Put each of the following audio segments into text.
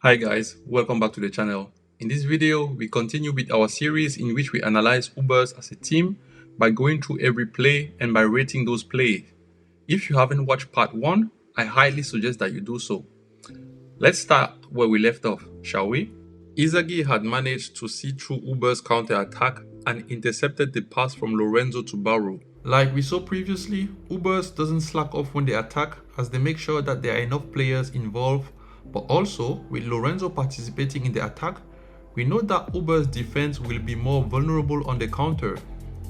Hi guys, welcome back to the channel. In this video, we continue with our series in which we analyze Ubers as a team by going through every play and by rating those plays. If you haven't watched part 1, I highly suggest that you do so. Let's start where we left off, shall we? Izagi had managed to see through Uber's counter-attack and intercepted the pass from Lorenzo to Barrow. Like we saw previously, Ubers doesn't slack off when they attack as they make sure that there are enough players involved. But also, with Lorenzo participating in the attack, we know that Uber's defense will be more vulnerable on the counter.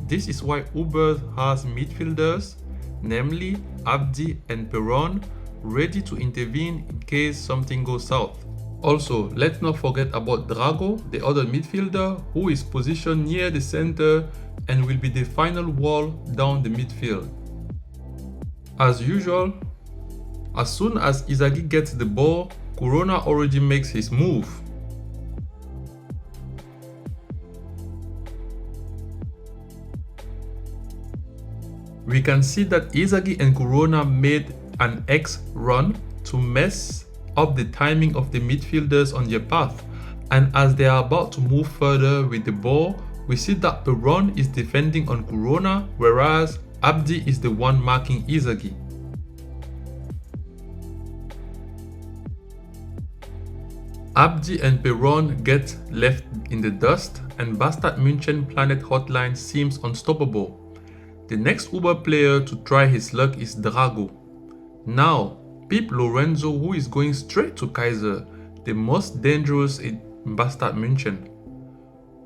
This is why Uber has midfielders, namely Abdi and Peron, ready to intervene in case something goes south. Also, let's not forget about Drago, the other midfielder, who is positioned near the center and will be the final wall down the midfield. As usual, as soon as Izagi gets the ball, Corona already makes his move. We can see that Izagi and Corona made an X run to mess up the timing of the midfielders on their path, and as they are about to move further with the ball, we see that Peron is defending on Corona, whereas Abdi is the one marking Izagi. Abdi and Peron get left in the dust, and Bastard München Planet Hotline seems unstoppable. The next Uber player to try his luck is Drago. Now, peep Lorenzo, who is going straight to Kaiser, the most dangerous in Bastard München.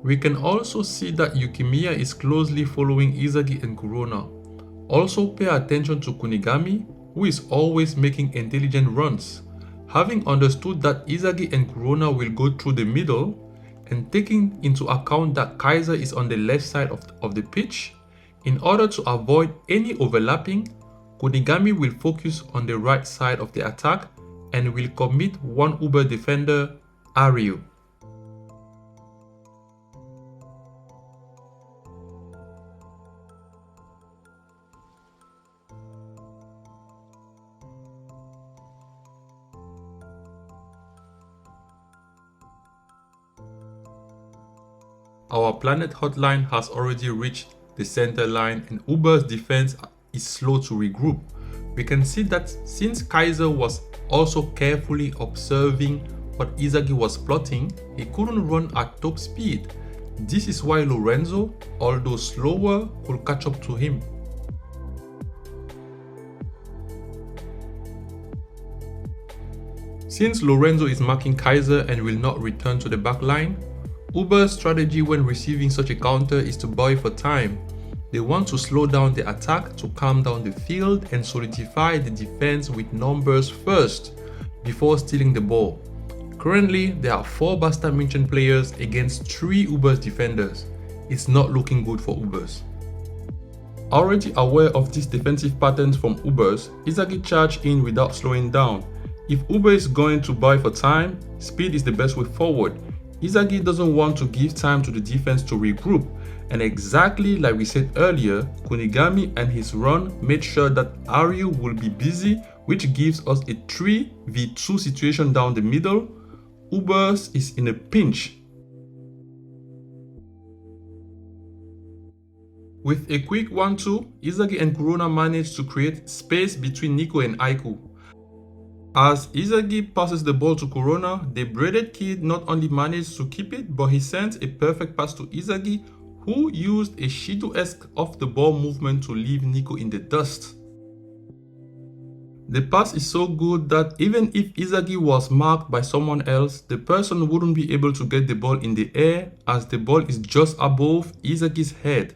We can also see that Yukimiya is closely following Izagi and Corona. Also pay attention to Kunigami, who is always making intelligent runs. Having understood that Izagi and Corona will go through the middle, and taking into account that Kaiser is on the left side of the pitch, in order to avoid any overlapping, Kunigami will focus on the right side of the attack and will commit one Uber defender, Ariu. Our planet hotline has already reached the center line and Uber's defense is slow to regroup. We can see that since Kaiser was also carefully observing what Izagi was plotting, he couldn't run at top speed. This is why Lorenzo, although slower, could catch up to him. Since Lorenzo is marking Kaiser and will not return to the back line, Uber's strategy when receiving such a counter is to buy for time. They want to slow down the attack to calm down the field and solidify the defense with numbers first, before stealing the ball. Currently, there are 4 Bastard München players against 3 Uber's defenders. It's not looking good for Ubers. Already aware of these defensive patterns from Ubers, Izagi charged in without slowing down. If Uber is going to buy for time, speed is the best way forward. Izagi doesn't want to give time to the defense to regroup, and exactly like we said earlier, Kunigami and his run made sure that Ariu will be busy, which gives us a 3v2 situation down the middle. Ubers is in a pinch. With a quick 1-2, Izagi and Corona managed to create space between Nico and Aiku. As Izagi passes the ball to Corona, the braided kid not only managed to keep it, but he sent a perfect pass to Izagi, who used a Shido-esque off-the-ball movement to leave Nico in the dust. The pass is so good that even if Izagi was marked by someone else, the person wouldn't be able to get the ball in the air as the ball is just above Izagi's head.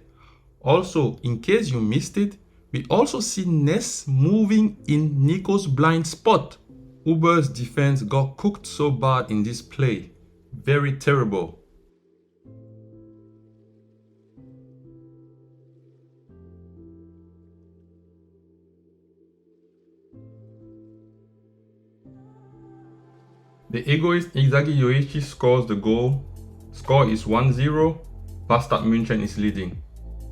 Also, in case you missed it, we also see Ness moving in Nico's blind spot. Uber's defense got cooked so bad in this play. Very terrible. The egoist Izagi Yoichi scores the goal. Score is 1-0. Bastard München is leading.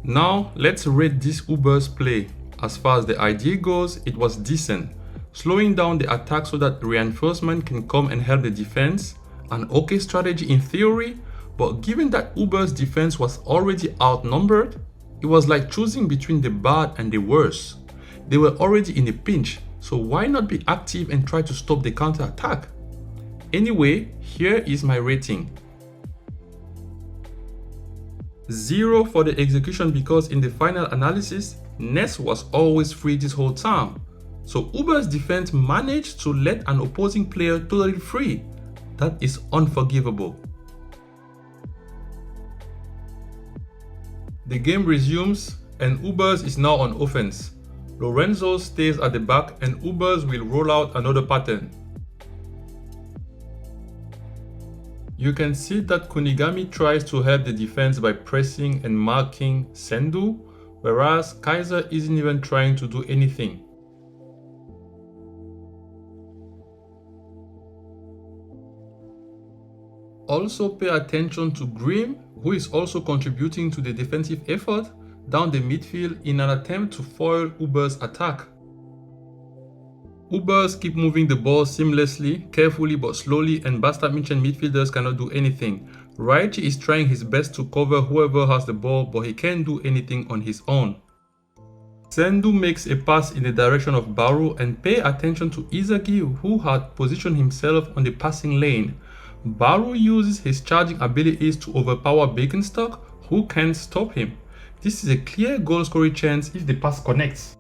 Now let's rate this Uber's play. As far as the idea goes, it was decent. Slowing down the attack so that reinforcement can come and help the defense, an okay strategy in theory, but given that Uber's defense was already outnumbered, it was like choosing between the bad and the worst. They were already in a pinch, so why not be active and try to stop the counter-attack? Anyway, here is my rating. 0 for the execution because in the final analysis, Ness was always free this whole time. So Uber's defense managed to let an opposing player totally free. That is unforgivable. The game resumes and Ubers is now on offense. Lorenzo stays at the back and Ubers will roll out another pattern. You can see that Kunigami tries to help the defense by pressing and marking Sendu, whereas Kaiser isn't even trying to do anything. Also pay attention to Grim, who is also contributing to the defensive effort down the midfield in an attempt to foil Uber's attack. Ubers keep moving the ball seamlessly, carefully but slowly, and Bastard München midfielders cannot do anything. Raichi is trying his best to cover whoever has the ball, but he can't do anything on his own. Sendu makes a pass in the direction of Baru and pay attention to Izagi, who had positioned himself on the passing lane. Baru uses his charging abilities to overpower Birkenstock, who can't stop him. This is a clear goal scoring chance if the pass connects.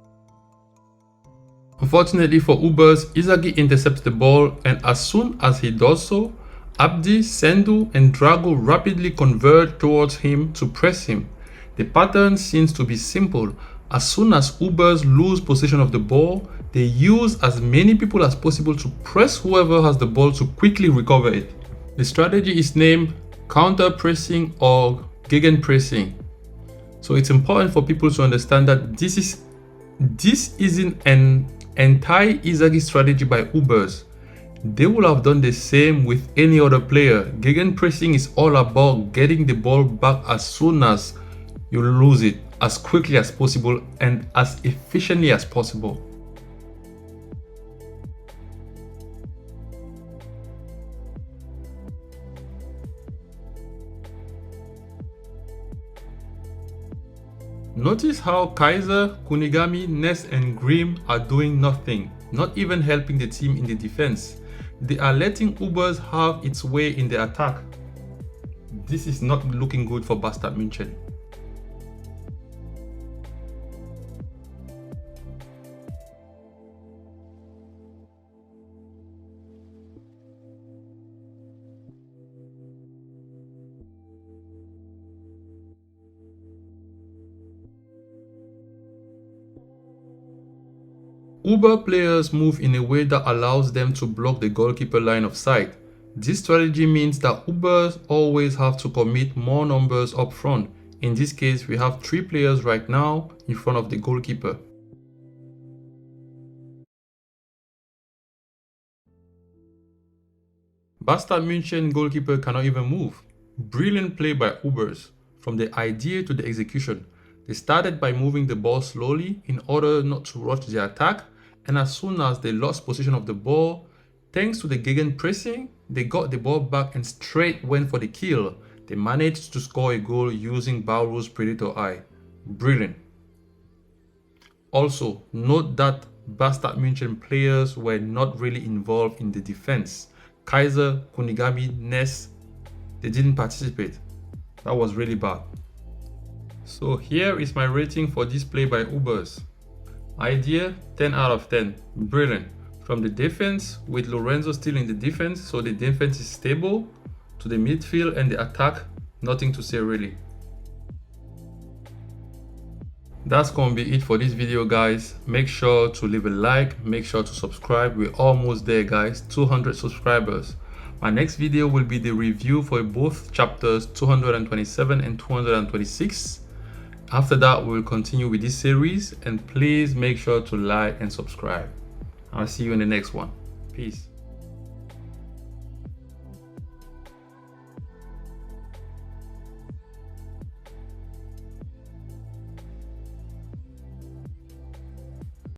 Unfortunately for Ubers, Izagi intercepts the ball, and as soon as he does so, Abdi, Sendu and Drago rapidly converge towards him to press him. The pattern seems to be simple. As soon as Ubers lose possession of the ball, they use as many people as possible to press whoever has the ball to quickly recover it. The strategy is named counter pressing or gegenpressing. So it's important for people to understand that this isn't an anti-Izagi strategy by Ubers. They would have done the same with any other player. Gegenpressing is all about getting the ball back as soon as you lose it, as quickly as possible and as efficiently as possible. Notice how Kaiser, Kunigami, Ness and Grim are doing nothing, not even helping the team in the defense. They are letting Ubers have its way in the attack. This is not looking good for Bastard München. Uber players move in a way that allows them to block the goalkeeper line of sight. This strategy means that Ubers always have to commit more numbers up front. In this case, we have 3 players right now in front of the goalkeeper. Bastard München goalkeeper cannot even move. Brilliant play by Ubers. From the idea to the execution. They started by moving the ball slowly in order not to rush the attack, and as soon as they lost possession of the ball, thanks to the gegenpressing, they got the ball back and straight went for the kill. They managed to score a goal using Baru's Predator Eye. Brilliant. Also, note that Bastard München players were not really involved in the defense. Kaiser, Kunigami, Ness, they didn't participate. That was really bad. So here is my rating for this play by Ubers. Idea, 10 out of 10. Brilliant. From the defense, with Lorenzo still in the defense, so the defense is stable, to the midfield and the attack, nothing to say really. That's gonna be it for this video, guys. Make sure to leave a like, make sure to subscribe. We're almost there, guys, 200 subscribers. My next video will be the review for both chapters 227 and 226. After that, we will continue with this series, and please make sure to like and subscribe. I'll see you in the next one. Peace.